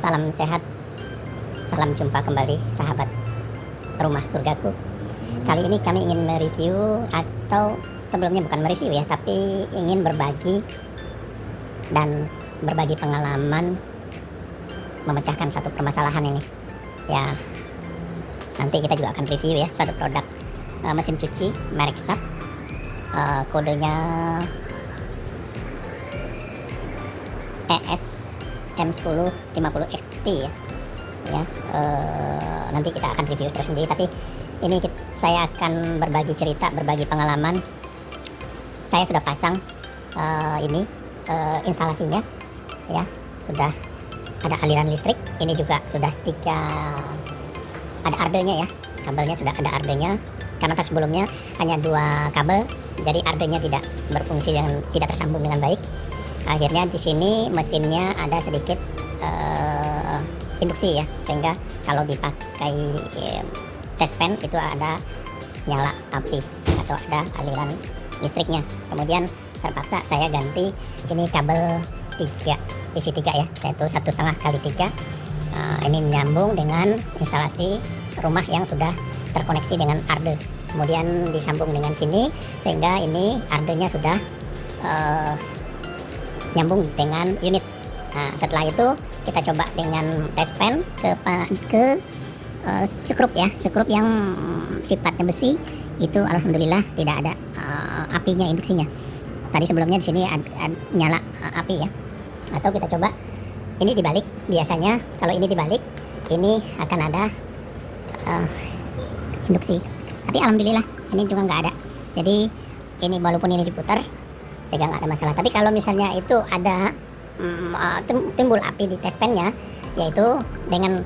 Salam sehat, salam jumpa kembali sahabat rumah surgaku. Kali ini kami ingin mereview, atau sebelumnya bukan mereview ya, tapi ingin berbagi dan berbagi pengalaman memecahkan satu permasalahan ini. Ya, nanti kita juga akan review ya suatu produk mesin cuci merek SAP, kodenya ES M1050XT ya. Nanti kita akan review tersendiri, tapi ini saya akan berbagi cerita, berbagi pengalaman. Saya sudah pasang instalasinya ya, sudah ada aliran listrik. Ini juga sudah ada ardelnya ya, kabelnya sudah ada ardelnya, karena sebelumnya hanya 2 kabel, jadi ardelnya tidak berfungsi dan tidak tersambung dengan baik. Akhirnya di sini mesinnya ada sedikit induksi ya, sehingga kalau dipakai test pen itu ada nyala api atau ada aliran listriknya. Kemudian terpaksa saya ganti ini kabel 3 isi 3 ya, yaitu 1,5 kali 3. Ini menyambung dengan instalasi rumah yang sudah terkoneksi dengan arde, kemudian disambung dengan sini, sehingga ini ardenya sudah nyambung dengan unit. Nah, setelah itu kita coba dengan test pen ke skrup ya, skrup yang sifatnya besi itu alhamdulillah tidak ada apinya, induksinya. Tadi sebelumnya di sini ada nyala api ya. Atau kita coba ini dibalik. Biasanya kalau ini dibalik ini akan ada induksi, tapi alhamdulillah ini juga nggak ada. Jadi ini walaupun ini diputar juga nggak ada masalah. Tapi kalau misalnya itu ada timbul api di test pennya, yaitu dengan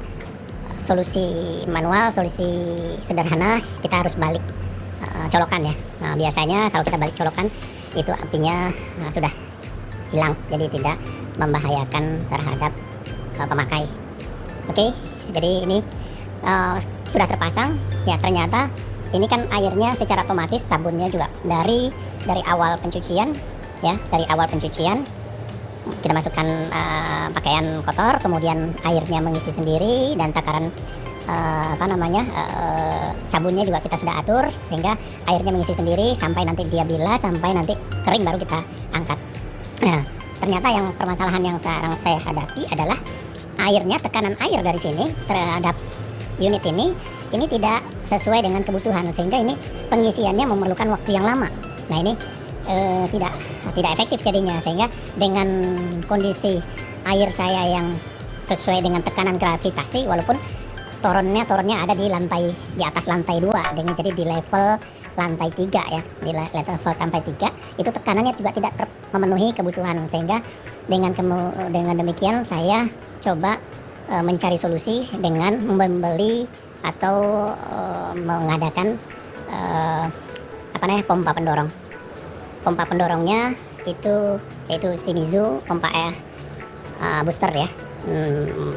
solusi manual, solusi sederhana, kita harus balik colokan ya. Nah, biasanya kalau kita balik colokan itu apinya sudah hilang, jadi tidak membahayakan terhadap pemakai. Oke, jadi ini sudah terpasang ya. Ternyata ini kan airnya secara otomatis, sabunnya juga dari awal pencucian ya, dari awal pencucian kita masukkan pakaian kotor, kemudian airnya mengisi sendiri, dan takaran sabunnya juga kita sudah atur sehingga airnya mengisi sendiri sampai nanti dia bilas, sampai nanti kering baru kita angkat. Nah, ternyata yang permasalahan yang sekarang saya hadapi adalah airnya, tekanan air dari sini terhadap unit ini tidak sesuai dengan kebutuhan, sehingga ini pengisiannya memerlukan waktu yang lama. Nah, ini tidak efektif jadinya, sehingga dengan kondisi air saya yang sesuai dengan tekanan gravitasi, walaupun toronnya ada di atas lantai 2, dengan jadi di level lantai 3 ya, di level lantai 3 itu tekanannya juga tidak memenuhi kebutuhan, sehingga dengan demikian saya coba mencari solusi dengan membeli atau mengadakan pompa pendorong. Pompa pendorongnya yaitu Shimizu pompa booster ya,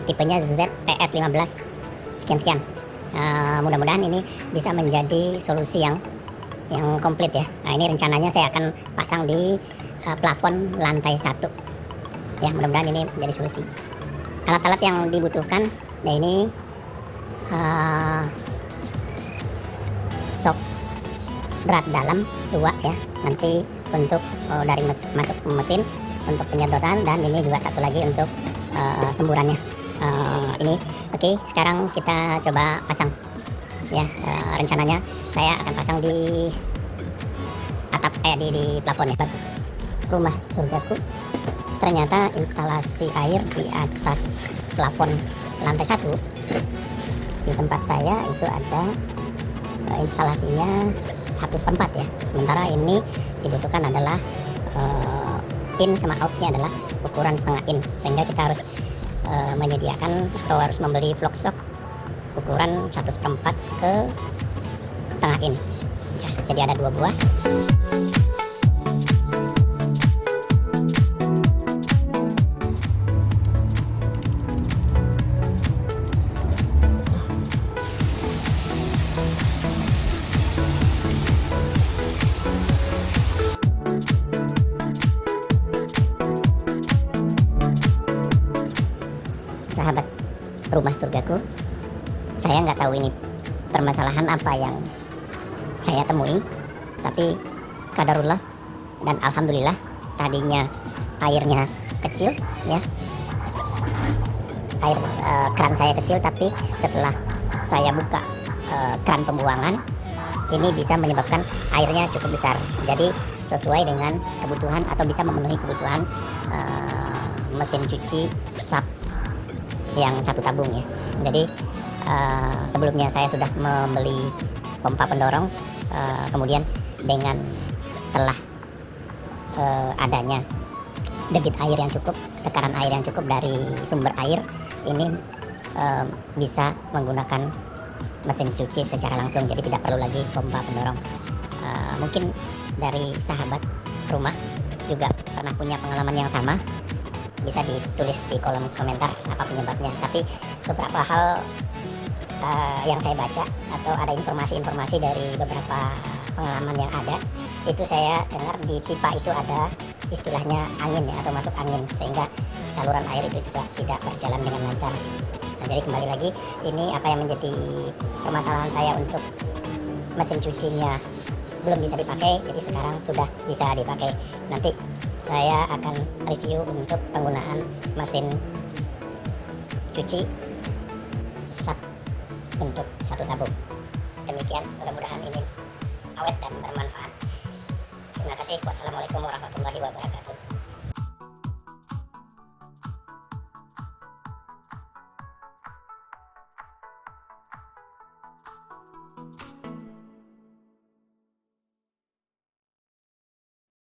tipenya ZPS 15 sekian. Mudah-mudahan ini bisa menjadi solusi yang komplit ya. Nah, ini rencananya saya akan pasang di plafon lantai 1 ya, mudah-mudahan ini menjadi solusi. Alat-alat yang dibutuhkan, nah ini sok berat dalam 2 ya, nanti untuk dari masuk mesin untuk penyedotan, dan ini juga satu lagi untuk semburannya. Ini oke, sekarang kita coba pasang ya. Rencananya saya akan pasang di atap di plafon ya. Rumah surgaku, ternyata instalasi air di atas plafon lantai 1 di tempat saya itu ada instalasinya 1/4 ya. Sementara ini dibutuhkan adalah in sama outnya adalah ukuran setengah in, sehingga kita harus menyediakan atau harus membeli vlog stock ukuran 1/4 ke setengah in ya, jadi ada 2 buah. sahabat rumah surgaku, saya nggak tahu ini permasalahan apa yang saya temui, tapi qadarullah dan alhamdulillah, tadinya airnya kecil ya, air keran saya kecil, tapi setelah saya buka keran pembuangan ini bisa menyebabkan airnya cukup besar. Jadi sesuai dengan kebutuhan atau bisa memenuhi kebutuhan mesin cuci SAP yang satu tabung ya. Jadi sebelumnya saya sudah membeli pompa pendorong, kemudian dengan telah adanya debit air yang cukup, tekanan air yang cukup dari sumber air, ini bisa menggunakan mesin cuci secara langsung, jadi tidak perlu lagi pompa pendorong. Mungkin dari sahabat rumah juga pernah punya pengalaman yang sama, bisa ditulis di kolom komentar apa penyebabnya. Tapi beberapa hal yang saya baca atau ada informasi-informasi dari beberapa pengalaman yang ada, itu saya dengar di pipa itu ada istilahnya angin ya, atau masuk angin, sehingga saluran air itu juga tidak berjalan dengan lancar. Nah, jadi kembali lagi, ini apa yang menjadi permasalahan saya untuk mesin cucinya belum bisa dipakai, jadi sekarang sudah bisa dipakai. Nanti saya akan review untuk penggunaan mesin cuci SAP untuk satu tabung. Demikian, mudah-mudahan ini awet dan bermanfaat. Terima kasih. Wassalamualaikum warahmatullahi wabarakatuh.